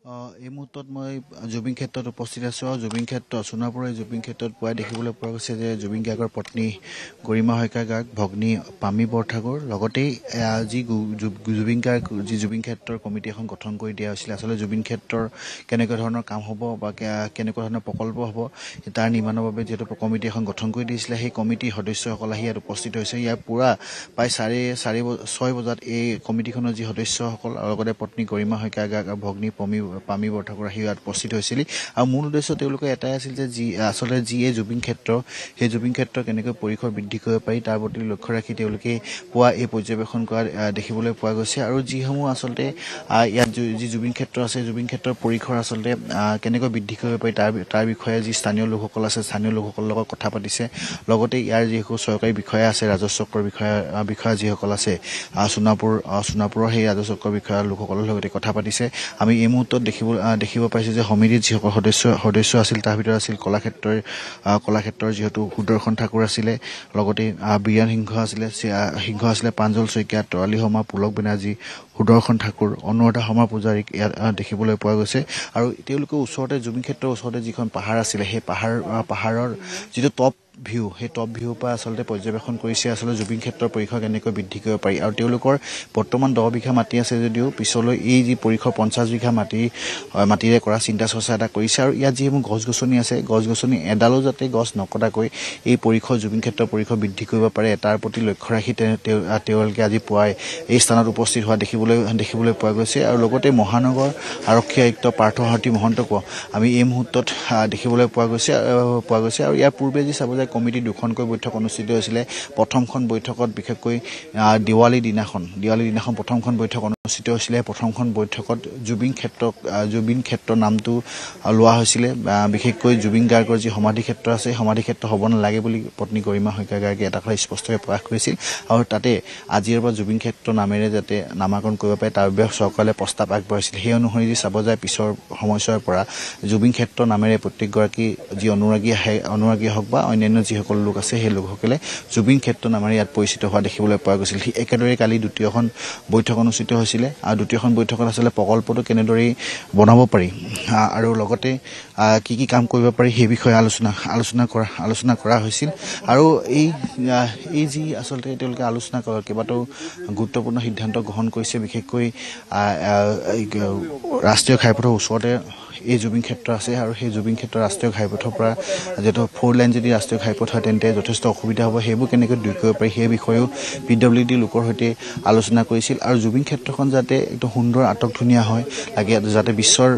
এই মুহূৰ্তত মই জুবিন ক্ষেত্ৰত উপস্থিত আছোঁ আৰু জুবিন ক্ষেত্ৰ সোণাপুৰৰ জুবিন ক্ষেত্ৰত পুৱাই দেখিবলৈ পোৱা গৈছে যে জুবিন গাৰ্গৰ পত্নী গৰিমা শইকীয়া গাৰ্গ ভগ্নী পামী বৰঠাকুৰ লগতেই যি জুবিন গাৰ্গ যি জুবিন ক্ষেত্ৰৰ কমিটি এখন গঠন কৰি দিয়া হৈছিলে আচলতে জুবিন ক্ষেত্ৰৰ কেনেকুৱা ধৰণৰ কাম হ'ব বা কেনেকুৱা ধৰণৰ প্ৰকল্প হ'ব তাৰ নিৰ্মাণৰ বাবে যিহেতু কমিটি এখন গঠন কৰি দিছিলে সেই কমিটিৰ সদস্যসকল আহি ইয়াত উপস্থিত হৈছে ইয়াৰ পুৰা প্ৰায় 6:30 বজাত এই কমিটিখনৰ যি সদস্যসকল আৰু লগতে পত্নী গৰিমা শইকীয়া গাৰ্গ আৰু ভগ্নী পামী বৰঠাকুৰ আহি ইয়াত উপস্থিত হৈছিল আৰু মূল উদ্দেশ্য তেওঁলোকৰ এটাই আছিল যে আচলতে এই জুবিন ক্ষেত্ৰ সেই জুবিন ক্ষেত্ৰ কেনেকৈ পৰিসৰ বৃদ্ধি কৰিব পাৰি তাৰ প্ৰতি লক্ষ্য ৰাখি তেওঁলোকে পুৱা এই পৰ্যবেক্ষণ কৰা দেখিবলৈ পোৱা গৈছে আৰু যিসমূহ আচলতে ইয়াত যি জুবিন ক্ষেত্ৰ আছে জুবিন ক্ষেত্ৰৰ পৰিসৰ আচলতে কেনেকৈ বৃদ্ধি কৰিব পাৰি তাৰ বিষয়ে যি স্থানীয় লোকসকল আছে স্থানীয় লোকসকলৰ লগত কথা পাতিছে লগতে ইয়াৰ যিসকল চৰকাৰী বিষয়া আছে ৰাজচক্ৰৰ বিষয়া যিসকল আছে সোণাপুৰৰ সেই ৰাজচক্ৰৰ বিষয়া লোকসকলৰ লগতে কথা পাতিছে আমি এই মুহূৰ্তত দেখিব পাইছোঁ যে সমিতিৰ যিসকল সদস্য আছিল তাৰ ভিতৰত আছিল কলাক্ষেত্ৰৰ যিহেতু সুদৰ্শন ঠাকুৰ আছিলে লগতে বীৰেন সিংহ আছিলে প্ৰাঞ্জল শইকীয়া তৰালী শৰ্মা পুলক বেনাৰ্জী সুদৰ্শন ঠাকুৰ অনুৰাধা শৰ্মা পূজাৰীক ইয়াত দেখিবলৈ পোৱা গৈছে আৰু তেওঁলোকৰ ওচৰতে জুবিন ক্ষেত্ৰৰ ওচৰতে যিখন পাহাৰ আছিলে সেই পাহাৰৰ যিটো টপ ভিউ সেই টপ ভিউৰ পৰা আচলতে পৰ্যবেক্ষণ কৰিছে আচলতে জুবিন ক্ষেত্ৰৰ পৰিসৰ কেনেকৈ বৃদ্ধি কৰিব পাৰি আৰু তেওঁলোকৰ বৰ্তমান 10 বিঘা মাটি আছে যদিও পিছলৈ এই যি পৰিসৰ 50 বিঘা মাটিৰে কৰা চিন্তা চৰ্চা এটা কৰিছে আৰু ইয়াত যিসমূহ গছ গছনি আছে গছ গছনি এডালো যাতে গছ নকটাকৈ এই পৰিসৰ জুবিন ক্ষেত্ৰৰ পৰিসৰ বৃদ্ধি কৰিব পাৰে তাৰ প্ৰতি লক্ষ্য ৰাখি তেওঁলোকে আজি পুৱাই এই স্থানত উপস্থিত হোৱা দেখিবলৈ পোৱা গৈছে আৰু লগতে মহানগৰ আৰক্ষী আয়ুক্ত পাৰ্থসাৰথী মহন্তকো আমি এই মুহূৰ্তত দেখিবলৈ পোৱা গৈছে আৰু ইয়াৰ পূৰ্বে যি চাব কমিটি দুখনকৈ বৈঠক অনুষ্ঠিত হৈছিলে প্ৰথমখন বৈঠকত বিশেষকৈ দিৱালী দিনাখন প্ৰথমখন বৈঠক অনুষ্ঠিত হৈছিলে প্ৰথমখন বৈঠকত জুবিন ক্ষেত্ৰ নামটো লোৱা হৈছিলে বিশেষকৈ জুবিন গাৰ্গৰ যি সমাধি ক্ষেত্ৰ আছে সমাধি ক্ষেত্ৰ হ'ব নালাগে বুলি পত্নী গৰিমা শইকীয়া গাৰ্গে এটা কথা স্পষ্টকৈ প্ৰকাশ কৰিছিল আৰু তাতে আজিৰ পৰা জুবিন ক্ষেত্ৰ নামেৰে যাতে নামাকৰণ কৰিব পাৰে তাৰ বাবে চৰকাৰে প্ৰস্তাৱ আগবঢ়াইছিল সেই অনুসৰি যি চাব যায় পিছৰ সময়ছোৱাৰ পৰা জুবিন ক্ষেত্ৰ নামেৰে প্ৰত্যেকগৰাকী যি অনুৰাগী হওক বা অন্যান্য যিসকল লোক আছে সেই লোকসকলে জুবিন ক্ষেত্ৰ নামেৰে ইয়াত পৰিচিত হোৱা দেখিবলৈ পোৱা গৈছিল একেদৰে কালি দ্বিতীয়খন বৈঠক অনুষ্ঠিত হৈছিলে আৰু দ্বিতীয়খন বৈঠকত আচলতে প্ৰকল্পটো কেনেদৰে বনাব পাৰি আৰু লগতে কি কাম কৰিব পাৰি সেই বিষয়ে আলোচনা কৰা হৈছিল আৰু এই যি আচলতে তেওঁলোকে আলোচনা কৰা কেইবাটাও গুৰুত্বপূৰ্ণ সিদ্ধান্ত গ্ৰহণ কৰিছে বিশেষকৈ ৰাষ্ট্ৰীয় ঘাইপথৰ ওচৰতে এই জুবিন ক্ষেত্ৰ আছে আৰু সেই জুবিন ক্ষেত্ৰ ৰাষ্ট্ৰীয় ঘাইপথৰ পৰা যিহেতু 4 লাইন যদি ৰাষ্ট্ৰীয় ঘাইপথ হয় তেন্তে যথেষ্ট অসুবিধা হ'ব সেইবোৰ কেনেকৈ দূৰ কৰিব পাৰি সেই বিষয়েও PWD লোকৰ সৈতে আলোচনা কৰিছিল আৰু জুবিন ক্ষেত্ৰখন যাতে একদম সুন্দৰ আটকধুনীয়া হয় লাগে যাতে বিশ্বৰ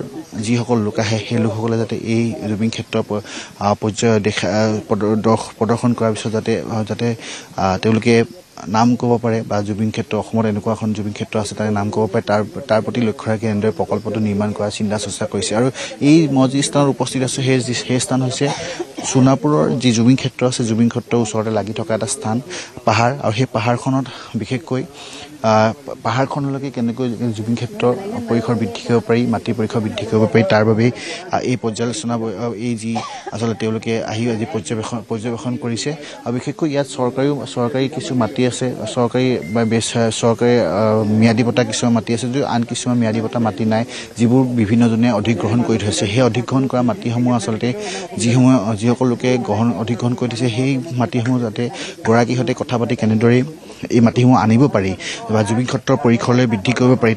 যিসকল লোক আহে সেই লোকসকলে যাতে এই জুবিন ক্ষেত্ৰ প্ৰদৰ্শন কৰাৰ পিছত যাতে তেওঁলোকে নাম ক'ব পাৰে বা জুবিন ক্ষেত্ৰ অসমত এনেকুৱা এখন জুবিন ক্ষেত্ৰ আছে তাৰে নাম ক'ব পাৰে তাৰ প্ৰতি লক্ষ্য ৰাখি এনেদৰে প্ৰকল্পটো নিৰ্মাণ কৰাৰ চিন্তা চৰ্চা কৰিছে আৰু এই মই যি স্থানত উপস্থিত আছোঁ সেই স্থান হৈছে সোণাপুৰৰ যি জুবিন ক্ষেত্ৰ আছে জুবিন ক্ষেত্ৰৰ ওচৰতে লাগি থকা এটা স্থান পাহাৰ আৰু সেই পাহাৰখনত বিশেষকৈ পাহাৰখনলৈকে কেনেকৈ জুবিন ক্ষেত্ৰৰ পৰিসৰ বৃদ্ধি কৰিব পাৰি মাটিৰ পৰিসৰ বৃদ্ধি কৰিব পাৰি তাৰ বাবেই এই পৰ্যালোচনা এই যি আচলতে তেওঁলোকে আহি আজি পৰ্যবেক্ষণ কৰিছে আৰু বিশেষকৈ ইয়াত চৰকাৰী কিছু মাটি আছে চৰকাৰী ম্যাদী পতা কিছুমান মাটি আছে যদিও আন কিছুমান ম্যাদী পতা মাটি নাই যিবোৰ বিভিন্নজনে অধিগ্ৰহণ কৰি থৈছে সেই অধিগ্ৰহণ কৰা মাটিসমূহ আচলতে যিসকল লোকে অধিগ্ৰহণ কৰি থৈছে সেই মাটিসমূহ যাতে গৰাকীৰ সৈতে কথা পাতি কেনেদৰে এই মাটিসমূহ আনিব পাৰি বা জুবিন ক্ষেত্ৰৰ পৰিসৰলৈ বৃদ্ধি কৰিব পাৰি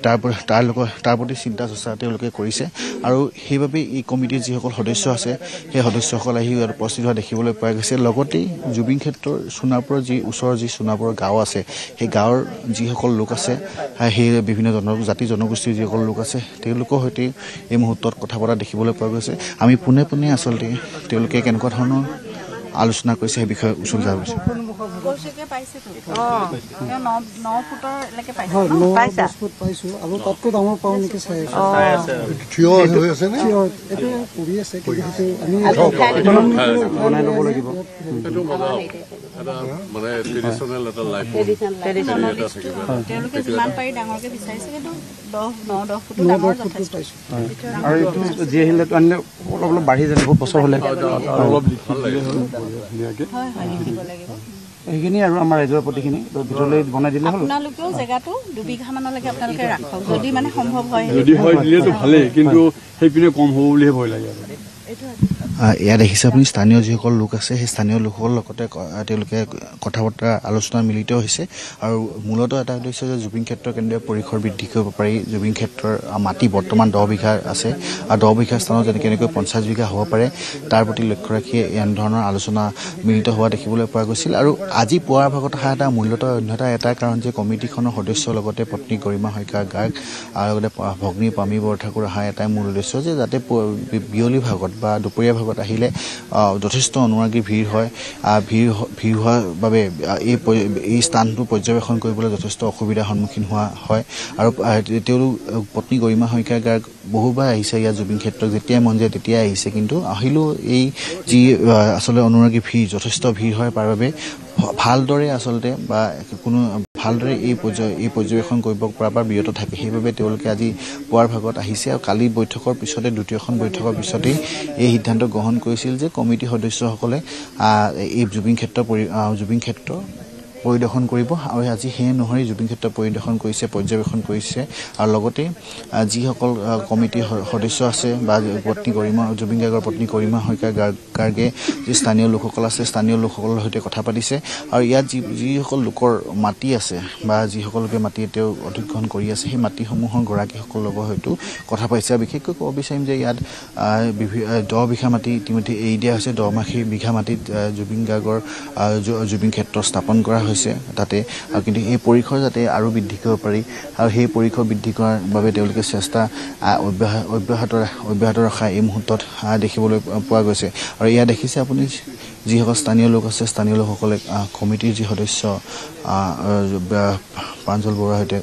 তাৰ প্ৰতি চিন্তা চৰ্চা তেওঁলোকে কৰিছে আৰু সেইবাবে এই কমিটিৰ যিসকল সদস্য আছে সেই সদস্যসকল আহি ইয়াত উপস্থিত হোৱা দেখিবলৈ পোৱা গৈছে লগতেই জুবিন ক্ষেত্ৰৰ সোণাপুৰৰ যি ওচৰৰ যি সোণাপুৰৰ গাঁও আছে সেই গাঁৱৰ যিসকল লোক আছে সেই বিভিন্ন জাতি জনগোষ্ঠীৰ যিসকল লোক আছে তেওঁলোকৰ সৈতে এই মুহূৰ্তত কথা পতা দেখিবলৈ পোৱা গৈছে আমি পোনে আচলতে তেওঁলোকে কেনেকুৱা ধৰণৰ আলোচনা কৰিছে সেই বিষয়ে উচল যাব গৈছে বাঢ়ি যায় বহুত বছৰ হলে এইখিনি আৰু আমাৰ ৰাইজৰ প্ৰতিখিনি ভিতৰলৈ বনাই দিলে হ'ল আপোনালোকেও জেগাটো 2 বিঘা মানলৈকে আপোনালোকে ৰাখক যদি মানে সম্ভৱ হয় যদি হয় দিলেতো ভালেই কিন্তু সেইপিনে কম হ'ব বুলিহে ভয় লাগে আৰু এয়া দেখিছে আপুনি স্থানীয় যিসকল লোক আছে সেই স্থানীয় লোকসকলৰ লগতে তেওঁলোকে কথা বতৰা আলোচনা মিলিত হৈছে আৰু মূলতঃ এটা উদ্দেশ্য যে জুবিন ক্ষেত্ৰৰ কেন্দ্ৰীয় পৰিসৰ বৃদ্ধি কৰিব পাৰি জুবিন ক্ষেত্ৰৰ মাটি বৰ্তমান 10 বিঘা আছে আৰু 10 বিঘা স্থানত যেনে কেনেকৈ 50 বিঘা হ'ব পাৰে তাৰ প্ৰতি লক্ষ্য ৰাখি এনে ধৰণৰ আলোচনা মিলিত হোৱা দেখিবলৈ পোৱা গৈছিল আৰু আজি পুৱাৰ ভাগত অহা এটা মূলতঃ অন্যতা এটা কাৰণ যে কমিটিখনৰ সদস্যৰ লগতে পত্নী গৰিমা শইকীয়া গাৰ্গ আৰু লগতে ভগ্নী পামী বৰঠাকুৰ অহা এটাই মূল উদ্দেশ্য যে যাতে বিয়লি ভাগত বা দুপৰীয়া ভাগত আহিলে যথেষ্ট অনুৰাগী ভিৰ হয় ভিৰ হোৱাৰ বাবে এই স্থানটো পৰ্যবেক্ষণ কৰিবলৈ যথেষ্ট অসুবিধাৰ সন্মুখীন হোৱা হয় আৰু তেওঁলোক পত্নী গৰিমা শইকীয়া গাৰ্গ বহুবাৰ আহিছে ইয়াত জুবিন ক্ষেত্ৰত যেতিয়াই মন যায় তেতিয়াই আহিছে কিন্তু আহিলেও এই যি আচলতে অনুৰাগী ভিৰ যথেষ্ট ভিৰ হয় তাৰ বাবে ভালদৰে আচলতে বা কোনো ভালদৰে এই পৰ্যবেক্ষণ কৰিব পৰাৰ পৰা বিৰত থাকে সেইবাবে তেওঁলোকে আজি পুৱাৰ ভাগত আহিছে আৰু কালি বৈঠকৰ পিছতে দ্বিতীয়খন বৈঠকৰ পিছতেই এই সিদ্ধান্ত গ্ৰহণ কৰিছিল যে কমিটি সদস্যসকলে এই জুবিন ক্ষেত্ৰ পৰিদৰ্শন কৰিব আৰু আজি সেই অনুসৰি জুবিন ক্ষেত্ৰ পৰিদৰ্শন কৰিছে পৰ্যবেক্ষণ কৰিছে আৰু লগতে যিসকল কমিটিৰ সদস্য আছে বা জুবিন গাৰ্গৰ পত্নী গৰিমা শইকীয়া গাৰ্গে যি স্থানীয় লোকসকল আছে স্থানীয় লোকসকলৰ সৈতে কথা পাতিছে আৰু ইয়াত যিসকল লোকৰ মাটি আছে বা যিসকলকে মাটি তেওঁ অধিগ্ৰহণ কৰি আছে সেই মাটিসমূহৰ গৰাকীসকলৰ লগত হয়তো কথা পাতিছে আৰু বিশেষকৈ ক'ব বিচাৰিম যে ইয়াত 10 বিঘা মাটি ইতিমধ্যে এৰি দিয়া হৈছে 10 বিঘা মাটিত জুবিন গাৰ্গৰ জুবিন ক্ষেত্ৰ স্থাপন কৰা হৈছে তাতে আৰু কিন্তু এই পৰিসৰ যাতে আৰু বৃদ্ধি কৰিব পাৰি আৰু সেই পৰিসৰ বৃদ্ধি কৰাৰ বাবে তেওঁলোকে চেষ্টা অব্যাহত ৰখা এই মুহূৰ্তত দেখিবলৈ পোৱা গৈছে আৰু এয়া দেখিছে আপুনি যিসকল স্থানীয় লোক আছে স্থানীয় লোকসকলে কমিটিৰ যি সদস্য প্ৰাঞ্জল বৰুৱাৰ সৈতে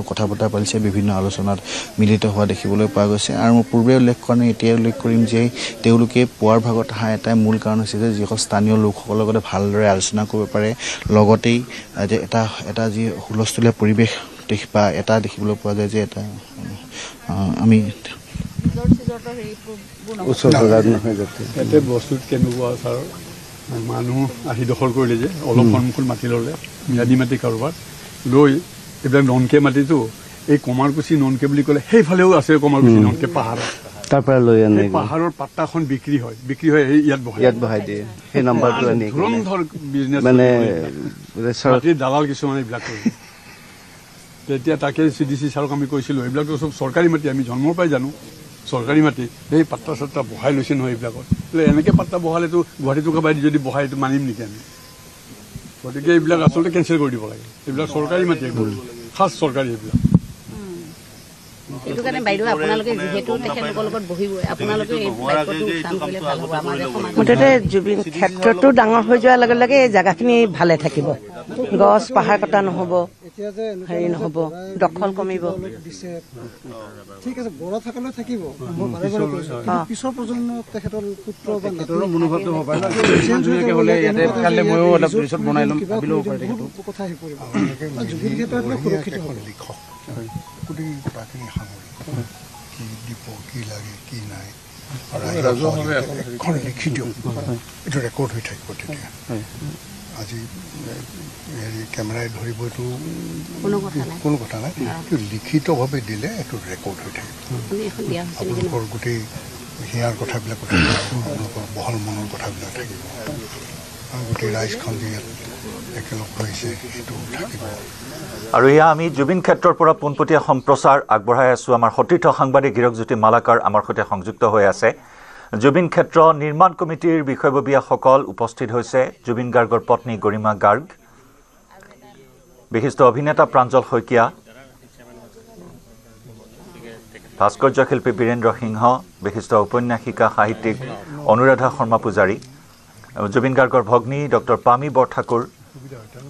কথা বতৰা পাতিছে বিভিন্ন আলোচনাত মিলিত হোৱা দেখিবলৈ পোৱা গৈছে আৰু মই পূৰ্বে উল্লেখ কৰা নাই এতিয়া উল্লেখ কৰিম যে তেওঁলোকে পুৱাৰ ভাগত অহা এটাই মূল কাৰণ হৈছে যে যিসকল স্থানীয় লোকসকলৰ লগতে ভালদৰে আলোচনা কৰিব পাৰে লগতেই যে এটা যি হুলস্থুলীয়া পৰিৱেশ বা এটা দেখিবলৈ পোৱা যায় যে এটা আমি ইয়াতে বস্তুত কেনেকুৱা ছাৰ মানুহ আহি দখল কৰিলে যে অলপ সন্মুখত মাটি ল'লে ম্যাদী মাটি কাৰোবাৰ লৈ এইবিলাক ননকে মাটিটো এই কমাৰকুচি ননকে বুলি ক'লে সেইফালেও আছে কমাৰকুচি ননকে পাহাৰত তাৰ পৰা লৈ আনে পাহাৰৰ পাত্তাখন বিক্ৰী হয় ইয়াত বহাই দিয়ে সেই নাম্বাৰটো আনি ধৰ বিজনেছ মানে দালাল কিছুমানে এইবিলাক কৰে তেতিয়া তাকে CDC ছাৰক আমি কৈছিলোঁ এইবিলাকতো চব চৰকাৰী মাটি আমি জন্মৰ পৰাই জানো চৰকাৰী মাটি সেই পাত্তা চাত্তা বহাই লৈছে নহয় এইবিলাকত এনেকৈ পাত্তা বহালেতো গুৱাহাটী টকাবাই যদি বহাই এইটো মানিম নেকি আমি গতিকে এইবিলাক আচলতে কেঞ্চেল কৰি দিব লাগে এইবিলাক চৰকাৰী মাটি খাচ চৰকাৰী এইবিলাক এইটো কাৰণে বাইদেউ আপোনালোকে যিহেতু তেখেতলোকৰ লগত বহিব আপোনালোকে এই বাক্যটো উত্থান কৰিলে ভাল হ'ব আমাৰ মুঠতে জুবিন ক্ষেত্ৰটো ডাঙৰ হৈ যোৱাৰ লগে লগে এই জেগাখিনি ভালে থাকিব গছ পাহাৰ কটা নহ'ব হেৰি নহ'ব দখল কমিব ঠিক আছে বড় থাকলে থাকিব পিছৰ প্ৰজন্ম তেখেতৰ পুত্ৰ বা মনোভাৱটো হ'ব পাৰে ধুনীয়াকৈ হ'লে ইয়াতে কাইলৈ ময়ো অলপ ৰিচৰ্ট বনাই ল'ম ভাবিলেও পাৰে কথা আহি পৰিব জুবিন ক্ষেত্ৰত সুৰক্ষিত হ'ব গোটেই কথাখিনি সামৰি কি দিব কি লাগে কি নাই লিখি দিওঁ এইটো ৰেকৰ্ড হৈ থাকিব তেতিয়া আজি হেৰি কেমেৰাই ধৰিবতো কোনো কথা নাই এইটো লিখিতভাৱে দিলে এইটো ৰেকৰ্ড হৈ থাকিব আপোনালোকৰ গোটেই হিয়াৰ কথাবিলাক আপোনালোকৰ বহল মনৰ কথাবিলাক থাকিব আৰু গোটেই ৰাইজখন যে ইয়াত একেলগ হৈছে সেইটো থাকিব আৰু এয়া আমি জুবিন ক্ষেত্ৰৰ পৰা পোনপটীয়া সম্প্ৰচাৰ আগবঢ়াই আছোঁ আমাৰ সতীৰ্থ সাংবাদিক হীৰকজ্যোতি মালাকাৰ আমাৰ সৈতে সংযুক্ত হৈ আছে জুবিন ক্ষেত্ৰ নিৰ্মাণ কমিটিৰ বিষয়ববীয়াসকল উপস্থিত হৈছে জুবিন গাৰ্গৰ পত্নী গৰিমা গাৰ্গ বিশিষ্ট অভিনেতা প্ৰাঞ্জল শইকীয়া ভাস্কৰ্য শিল্পী বীৰেন্দ্ৰ সিংহ বিশিষ্ট ঔপন্যাসিকা সাহিত্যিক অনুৰাধা শৰ্মা পূজাৰী জুবিন গাৰ্গৰ ভগ্নী ডক্টৰ পামী বৰঠাকুৰ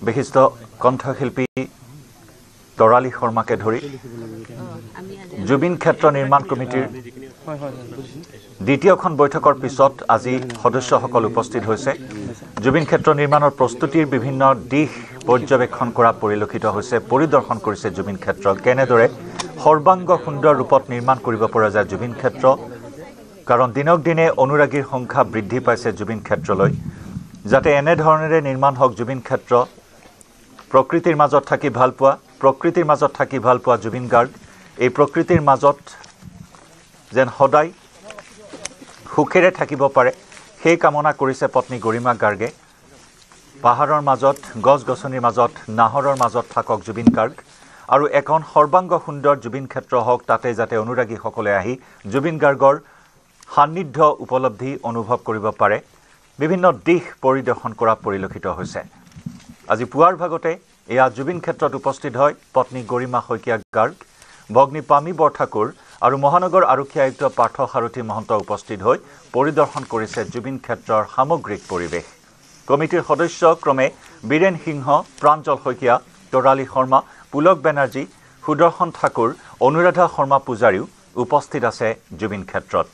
বিশিষ্ট কণ্ঠশিল্পী তৰালী শৰ্মাকে ধৰি জুবিন ক্ষেত্ৰ নিৰ্মাণ কমিটিৰ দ্বিতীয়খন বৈঠকৰ পিছত আজি সদস্যসকল উপস্থিত হৈছে জুবিন ক্ষেত্ৰ নিৰ্মাণৰ প্ৰস্তুতিৰ বিভিন্ন দিশ পৰ্যবেক্ষণ কৰা পৰিলক্ষিত হৈছে পৰিদৰ্শন কৰিছে জুবিন ক্ষেত্ৰ কেনেদৰে সৰ্বাংগ সুন্দৰ ৰূপত নিৰ্মাণ কৰিব পৰা যায় জুবিন ক্ষেত্ৰ কাৰণ দিনক দিনে অনুৰাগীৰ সংখ্যা বৃদ্ধি পাইছে জুবিন ক্ষেত্ৰলৈ যাতে এনেধৰণেৰে নিৰ্মাণ হওক জুবিন ক্ষেত্ৰ প্ৰকৃতিৰ মাজত থাকি ভাল পোৱা জুবিন গাৰ্গ এই প্ৰকৃতিৰ মাজত যেন সদায় সুখেৰে থাকিব পাৰে সেই কামনা কৰিছে পত্নী গৰিমা গাৰ্গে পাহাৰৰ মাজত গছ-গছনিৰ মাজত নাহৰৰ মাজত থাকক জুবিন গাৰ্গ আৰু এখন সৰ্বাংগ সুন্দৰ জুবিন ক্ষেত্ৰ হওক তাতে যাতে অনুৰাগীসকলে আহি জুবিন গাৰ্গৰ সান্নিধ্য উপলব্ধি অনুভৱ কৰিব পাৰে বিভিন্ন দিশ পৰিদৰ্শন কৰা পৰিলক্ষিত হৈছে আজি পুৱাৰ ভাগতে এয়া জুবিন ক্ষেত্ৰত উপস্থিত হয় পত্নী গৰিমা শইকীয়া গাৰ্গ ভগ্নী পামী বৰঠাকুৰ আৰু মহানগৰ আৰক্ষী আয়ুক্ত পাৰ্থ সাৰথী মহন্ত উপস্থিত হৈ পৰিদৰ্শন কৰিছে জুবিন ক্ষেত্ৰৰ সামগ্ৰিক পৰিৱেশ কমিটিৰ সদস্য ক্ৰমে বীৰেন সিংহ প্ৰাঞ্জল শইকীয়া তৰালী শৰ্মা পুলক বেনাৰ্জী সুদৰ্শন ঠাকুৰ অনুৰাধা শৰ্মা পূজাৰীও উপস্থিত আছে জুবিন ক্ষেত্ৰত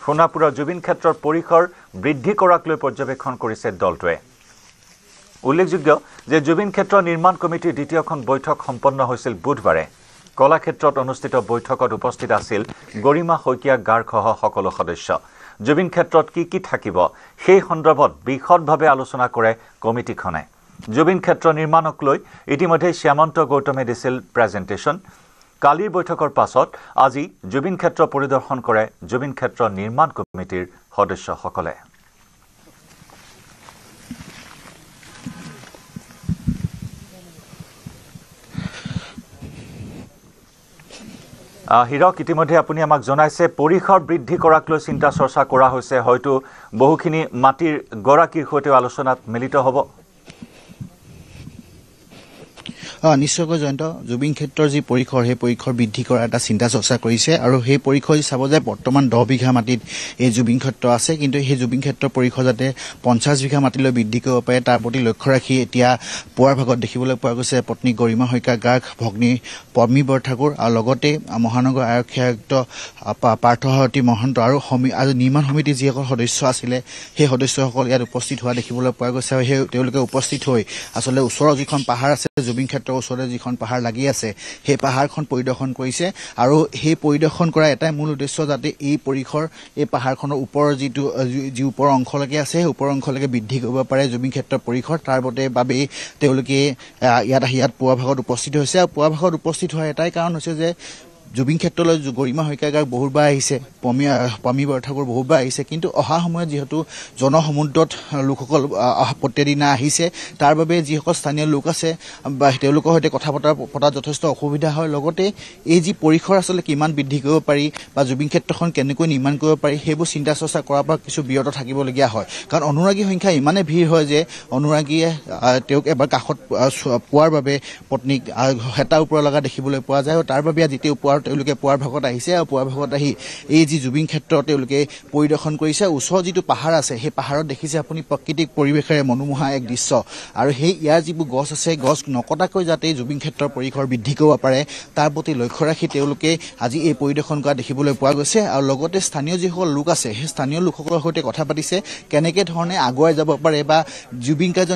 সোণাপুৰৰ জুবিন ক্ষেত্ৰৰ পৰিসৰ বৃদ্ধি কৰাক লৈ পৰ্যবেক্ষণ কৰিছে দলটোৱে উল্লেখযোগ্য যে জুবিন ক্ষেত্ৰ নিৰ্মাণ কমিটিৰ দ্বিতীয়খন বৈঠক সম্পন্ন হৈছিল বুধবাৰে কলাক্ষেত্ৰত অনুষ্ঠিত বৈঠকত উপস্থিত আছিল গৰিমা শইকীয়া গাৰ্গসহ সকলো সদস্য জুবিন ক্ষেত্ৰত কি থাকিব সেই সন্দৰ্ভত বিশদভাৱে আলোচনা কৰে কমিটিখনে জুবিন ক্ষেত্ৰ নিৰ্মাণক লৈ ইতিমধ্যে শ্যামন্ত গৌতমে দিছিল প্ৰেজেণ্টেশ্যন কালিৰ বৈঠকৰ পাছত আজি জুবিন ক্ষেত্ৰ পৰিদৰ্শন কৰে জুবিন ক্ষেত্ৰ নিৰ্মাণ কমিটিৰ সদস্যসকলে হিৰক ইতিমধ্যে আপুনি আমাক জনাইছে পৰিসৰ বৃদ্ধি কৰাক লৈ চিন্তা চৰ্চা কৰা হৈছে হয়তো বহুখিনি মাটিৰ গৰাকীৰ সৈতে আলোচনাত মিলিত হ'ব নিশ্চয়কৈ জয়ন্ত জুবিন ক্ষেত্ৰৰ যি পৰিসৰ সেই পৰিসৰ বৃদ্ধি কৰাৰ এটা চিন্তা চৰ্চা কৰিছে আৰু সেই পৰিসৰ চাব যে বৰ্তমান 10 বিঘা মাটিত এই জুবিন ক্ষেত্ৰ আছে কিন্তু সেই জুবিন ক্ষেত্ৰৰ পৰিসৰ যাতে 50 বিঘা মাটিলৈ বৃদ্ধি কৰিব পাৰে তাৰ প্ৰতি লক্ষ্য ৰাখি এতিয়া পুৱাৰ ভাগত দেখিবলৈ পোৱা গৈছে পত্নী গৰিমা শইকীয়া গাৰ্গ ভগ্নী পামী বৰঠাকুৰ আৰু লগতে মহানগৰ আৰক্ষী আয়ুক্ত পাৰ্থ সাৰথী মহন্ত আৰু নিৰ্মাণ সমিতিৰ যিসকল সদস্য আছিলে সেই সদস্যসকল ইয়াত উপস্থিত হোৱা দেখিবলৈ পোৱা গৈছে আৰু সেই তেওঁলোকে উপস্থিত হৈ আচলতে ওচৰৰ যিখন পাহাৰ আছে জুবিন ক্ষেত্ৰৰ ওচৰতে যিখন পাহাৰ লাগি আছে সেই পাহাৰখন পৰিদৰ্শন কৰিছে আৰু সেই পৰিদৰ্শন কৰা এটাই মূল উদ্দেশ্য যাতে এই পৰিসৰ এই পাহাৰখনৰ ওপৰৰ যি ওপৰৰ অংশলৈকে আছে সেই ওপৰৰ অংশলৈকে বৃদ্ধি কৰিব পাৰে জুবিন ক্ষেত্ৰৰ পৰিসৰ তাৰ বাবে তেওঁলোকে ইয়াত পুৱা ভাগত উপস্থিত হৈছে আৰু পুৱা ভাগত উপস্থিত হোৱাৰ এটাই কাৰণ হৈছে যে জুবিন ক্ষেত্ৰলৈ গৰিমা শইকীয়া গাৰ্গ বহুবাৰ আহিছে পামী বৰঠাকুৰ বহুবাৰ আহিছে কিন্তু অহা সময়ত যিহেতু জনসমুদ্ৰত লোকসকল প্ৰতিদিনা আহিছে তাৰ বাবে যিসকল স্থানীয় লোক আছে বা তেওঁলোকৰ সৈতে কথা পতাত যথেষ্ট অসুবিধা হয় লগতে এই যি পৰিসৰ আচলতে কিমান বৃদ্ধি কৰিব পাৰি বা জুবিন ক্ষেত্ৰখন কেনেকৈ নিৰ্মাণ কৰিব পাৰি সেইবোৰ চিন্তা চৰ্চা কৰাৰ পৰা কিছু বিৰত থাকিবলগীয়া হয় কাৰণ অনুৰাগী সংখ্যা ইমানে ভিৰ হয় যে অনুৰাগীয়ে তেওঁক এবাৰ কাষত পোৱাৰ বাবে পত্নীক হেতাৰ ওপৰত লগা দেখিবলৈ পোৱা যায় আৰু তাৰ বাবে যেতিয়া তেওঁলোকে পুৱাৰ ভাগত আহিছে আৰু পুৱাৰ ভাগত আহি এই যি জুবিন ক্ষেত্ৰ তেওঁলোকে পৰিদৰ্শন কৰিছে ওচৰৰ যিটো পাহাৰ আছে সেই পাহাৰত দেখিছে আপুনি প্ৰাকৃতিক পৰিৱেশেৰে মনোমোহা এক দৃশ্য আৰু সেই ইয়াৰ যিবোৰ গছ আছে গছ নকটাকৈ যাতে জুবিন ক্ষেত্ৰৰ পৰিসৰ বৃদ্ধি কৰিব পাৰে তাৰ প্ৰতি লক্ষ্য ৰাখি তেওঁলোকে আজি এই পৰিদৰ্শন কৰা দেখিবলৈ পোৱা গৈছে আৰু লগতে স্থানীয় যিসকল লোক আছে সেই স্থানীয় লোকসকলৰ সৈতে কথা পাতিছে কেনেকৈ ধৰণে আগুৱাই যাব পাৰে বা জুবিন কাৰ্য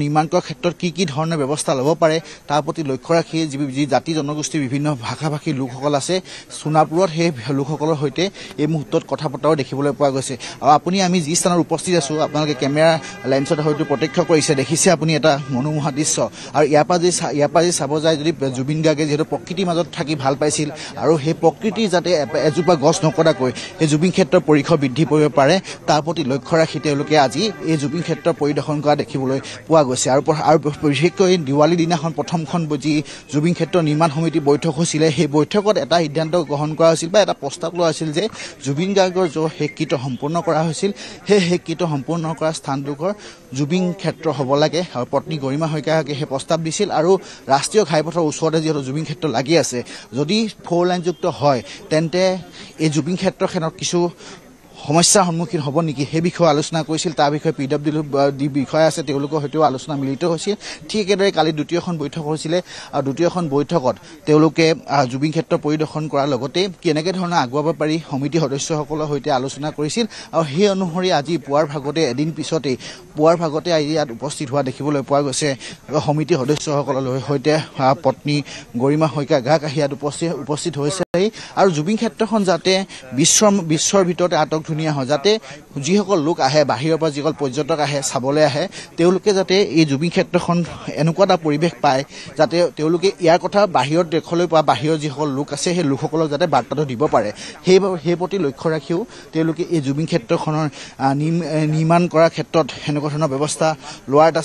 নিৰ্মাণ কৰাৰ ক্ষেত্ৰত কি ধৰণৰ ব্যৱস্থা ল'ব পাৰে তাৰ প্ৰতি লক্ষ্য ৰাখি যি জাতি জনগোষ্ঠীৰ বিভিন্ন ভাষাভাষী লোকসকল আছে সোণাপুৰত সেই লোকসকলৰ সৈতে এই মুহূৰ্তত কথা পতাও দেখিবলৈ পোৱা গৈছে আৰু আমি যি স্থানত উপস্থিত আছো আপোনালোকে কেমেৰা লেন্সত হয়তো প্ৰত্যক্ষ কৰিছে দেখিছে আপুনি এটা মনোমোহা দৃশ্য আৰু ইয়াৰ পৰা যি চাব যায় যদি জুবিন গাৰ্গে যিহেতু প্ৰকৃতিৰ মাজত থাকি ভাল পাইছিল আৰু সেই প্ৰকৃতিৰ যাতে এজোপা গছ নকটাকৈ এই জুবিন ক্ষেত্ৰৰ পৰিসৰ বৃদ্ধি কৰিব পাৰে তাৰ প্ৰতি লক্ষ্য ৰাখি তেওঁলোকে আজি এই জুবিন ক্ষেত্ৰ পৰিদৰ্শন কৰা দেখিবলৈ পোৱা গৈছে আৰু বিশেষকৈ দিৱালী দিনাখন প্ৰথমখন যি জুবিন ক্ষেত্ৰ নিৰ্মাণ সমিতি বৈঠক হৈছিলে সেই বৈঠকত এটা সিদ্ধান্ত গ্ৰহণ কৰা হৈছিল বা এটা প্ৰস্তাৱ লোৱা হৈছিল যে জুবিন গাৰ্গৰ শেষকৃত্য সম্পূৰ্ণ কৰা হৈছিল সেই শেষকৃত্য সম্পূৰ্ণ কৰা স্থানডোখৰ জুবিন ক্ষেত্ৰ হ'ব লাগে আৰু পত্নী গৰিমা শইকীয়াকে সেই প্ৰস্তাৱ দিছিল আৰু ৰাষ্ট্ৰীয় ঘাইপথৰ ওচৰতে যিহেতু জুবিন ক্ষেত্ৰ লাগি আছে যদি 4 লাইনযুক্ত হয় তেন্তে এই জুবিন ক্ষেত্ৰখনত কিছু সমস্যাৰ সন্মুখীন হ'ব নেকি সেই বিষয়ে আলোচনা কৰিছিল তাৰ বিষয়ে PWD বিষয় আছে তেওঁলোকৰ সৈতেও আলোচনা মিলিত হৈছিল ঠিক একেদৰে কালি দ্বিতীয়খন বৈঠক হৈছিলে আৰু দ্বিতীয়খন বৈঠকত তেওঁলোকে জুবিন ক্ষেত্ৰ পৰিদৰ্শন কৰাৰ লগতে কেনেকৈ ধৰণে আগুৱাব পাৰি সমিতি সদস্যসকলৰ সৈতে আলোচনা কৰিছিল আৰু সেই অনুসৰি আজি পুৱাৰ ভাগতে এদিন পিছতেই ইয়াত উপস্থিত হোৱা দেখিবলৈ পোৱা গৈছে সমিতি সদস্যসকলৰ সৈতে পত্নী গৰিমা শইকীয়া গাৰ্গ আহি ইয়াত উপস্থিত হৈছে আৰু জুবিন ক্ষেত্ৰখন যাতে বিশ্বৰ ভিতৰতে আটক ধুনীয়া হয়, যাতে যিসকল লোক আহে বাহিৰৰ পৰা যিসকল পৰ্যটক আহে চাবলৈ আহে তেওঁলোকে যাতে এই জুবিন ক্ষেত্ৰখন এনেকুৱা এটা পৰিৱেশ পায় যাতে তেওঁলোকে ইয়াৰ কথা বাহিৰৰ দেশলৈ বা বাহিৰৰ যিসকল লোক আছে সেই লোকসকলক যাতে বাৰ্তাটো দিব পাৰে সেই প্ৰতি লক্ষ্য ৰাখিও তেওঁলোকে এই জুবিন ক্ষেত্ৰখনৰ নিৰ্মাণ কৰাৰ ক্ষেত্ৰত এনেকুৱা ধৰণৰ ব্যৱস্থা লোৱাৰ এটা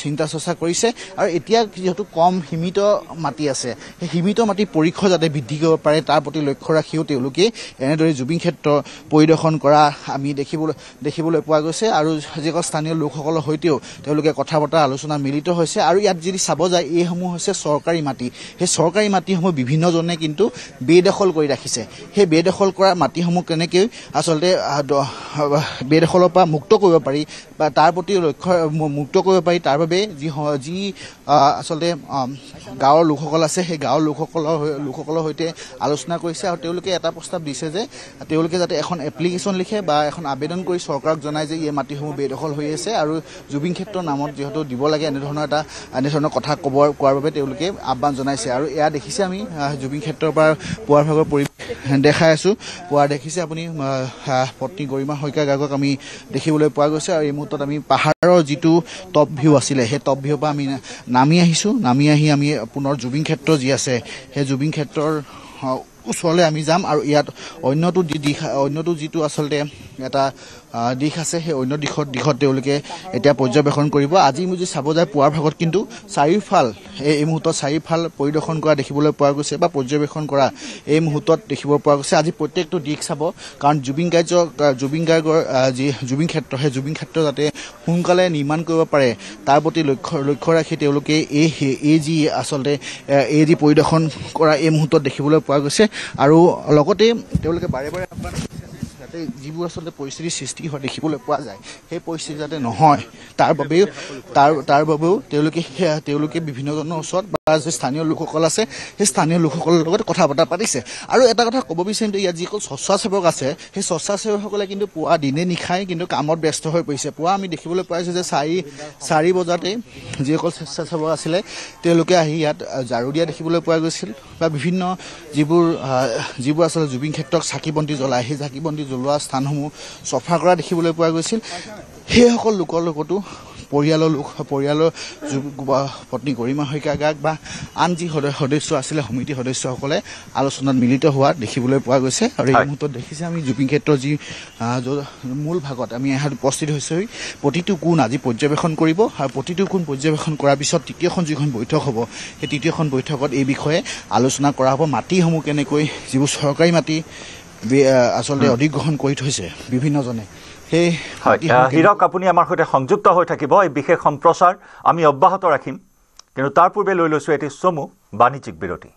চিন্তা চৰ্চা কৰিছে। আৰু এতিয়া যিহেতু কম সীমিত মাটি আছে সেই সীমিত মাটিৰ পৰিসৰ যাতে বৃদ্ধি কৰিব পাৰে তাৰ প্ৰতি লক্ষ্য ৰাখিও তেওঁলোকে এনেদৰে জুবিন ক্ষেত্ৰ পৰিদৰ্শন কৰা আমি দেখিবলৈ পোৱা গৈছে। আৰু যিসকল স্থানীয় লোকসকলৰ সৈতেও তেওঁলোকে কথা বতৰা আলোচনা মিলিত হৈছে। আৰু ইয়াত যদি চাব যায় এইসমূহ হৈছে চৰকাৰী মাটি, সেই চৰকাৰী মাটিসমূহ বিভিন্নজনে কিন্তু বেদখল কৰি ৰাখিছে। সেই বেদখল কৰা মাটিসমূহ কেনেকৈ আচলতে বেদখলৰ পৰা মুক্ত কৰিব পাৰি বা তাৰ প্ৰতি লক্ষ্য মুক্ত কৰিব পাৰি তাৰ বাবে যি আচলতে গাঁৱৰ লোকসকল আছে সেই গাঁৱৰ লোকসকলৰ সৈতে আলোচনা কৰিছে। আৰু তেওঁলোকে এটা প্ৰস্তাৱ দিছে যে তেওঁলোকে যাতে এখন এপ্লিকেশ্যন লিখে বা এখন আবেদন কৰি চৰকাৰক জনায় যে এই মাটিসমূহ বেদখল হৈ আছে আৰু জুবিন ক্ষেত্ৰৰ নামত যিহেতু দিব লাগে এনেধৰণৰ কথা কোৱাৰ বাবে তেওঁলোকে আহ্বান জনাইছে। আৰু এয়া দেখিছে আমি জুবিন ক্ষেত্ৰৰ পৰা পুৱাৰ ভাগৰ পৰিৱেশ দেখাই আছোঁ। পুৱা দেখিছে আপুনি পত্নী গৰিমা শইকীয়া গায়কক আমি দেখিবলৈ পোৱা গৈছে। আৰু এই মুহূৰ্তত আমি পাহাৰৰ যিটো টপ ভিউ আছিলে সেই টপ ভিউৰ পৰা আমি নামি আহি আমি পুনৰ জুবিন ক্ষেত্ৰ যি আছে সেই জুবিন ক্ষেত্ৰৰ ওচৰলৈ আমি যাম। আৰু ইয়াত অন্যটো যিটো আচলতে এটা দিশ আছে সেই অন্য দিশত তেওঁলোকে এতিয়া পৰ্যবেক্ষণ কৰিব। আজি যদি চাব যায় পুৱাৰ ভাগত কিন্তু চাৰিওফাল এই মুহূৰ্তত চাৰিওফাল পৰিদৰ্শন কৰা দেখিবলৈ পোৱা গৈছে বা পৰ্যবেক্ষণ কৰা এই মুহূৰ্তত দেখিব পোৱা গৈছে। আজি প্ৰত্যেকটো দিশ চাব কাৰণ জুবিন গাৰ্গৰ যি জুবিন ক্ষেত্ৰ সেই জুবিন ক্ষেত্ৰ যাতে সোনকালে নিৰ্মাণ কৰিব পাৰে তাৰ প্ৰতি লক্ষ্য ৰাখি তেওঁলোকে এই যি পৰিদৰ্শন কৰা এই মুহূৰ্তত দেখিবলৈ পোৱা গৈছে। আৰু লগতে তেওঁলোকে বাৰে বাৰে যাতে যিবোৰ আচলতে পৰিস্থিতিৰ সৃষ্টি হয় দেখিবলৈ পোৱা যায় সেই পৰিস্থিতি যাতে নহয় তাৰ বাবেও তেওঁলোকে বিভিন্নজনৰ ওচৰত বা যি স্থানীয় লোকসকল আছে সেই স্থানীয় লোকসকলৰ লগত কথা বতৰা পাতিছে। আৰু এটা কথা ক'ব বিচাৰিম যে ইয়াত যিসকল স্বেচ্ছাসেৱক আছে সেই স্বেচ্ছাসেৱকসকলে কিন্তু পুৱা দিনে নিশাই কিন্তু কামত ব্যস্ত হৈ পৰিছে। পুৱা আমি দেখিবলৈ পাইছোঁ যে 4 বজাতে যিসকল স্বেচ্ছাসেৱক আছিলে তেওঁলোকে আহি ইয়াত ঝাৰু দিয়া দেখিবলৈ পোৱা গৈছিল বা বিভিন্ন যিবোৰ আচলতে জুবিন ক্ষেত্ৰক চাকি বন্তি জ্বলায় সেই চাকি বন্তি জ্বলোৱা স্থানসমূহ চফা কৰা দেখিবলৈ পোৱা গৈছিল। সেইসকল লোকৰ লগতো পৰিয়ালৰ পত্নী গৰিমা শইকীয়া গায়ক বা আন যি সদস্য আছিলে সমিতি সদস্যসকলে আলোচনাত মিলিত হোৱা দেখিবলৈ পোৱা গৈছে। আৰু এই মুহূৰ্তত দেখিছে আমি জুবিন ক্ষেত্ৰৰ যি মূল ভাগত আমি উপস্থিত হৈছোঁ। প্ৰতিটো কোণ আজি পৰ্যবেক্ষণ কৰিব আৰু প্ৰতিটো কোণ পৰ্যবেক্ষণ কৰাৰ পিছত তৃতীয়খন যিখন বৈঠক হ'ব সেই তৃতীয়খন বৈঠকত এই বিষয়ে আলোচনা কৰা হ'ব। মাটিসমূহ কেনেকৈ যিবোৰ চৰকাৰী মাটি আচলতে অধিগ্ৰহণ কৰি থৈছে বিভিন্নজনে হীৰক আপুনি আমাৰ সৈতে সংযুক্ত হৈ থাকিব। এই বিশেষ সম্প্ৰচাৰ আমি অব্যাহত ৰাখিম, কিন্তু তাৰ পূৰ্বে লৈ লৈছোঁ এটি চমু বাণিজ্যিক বিৰতি।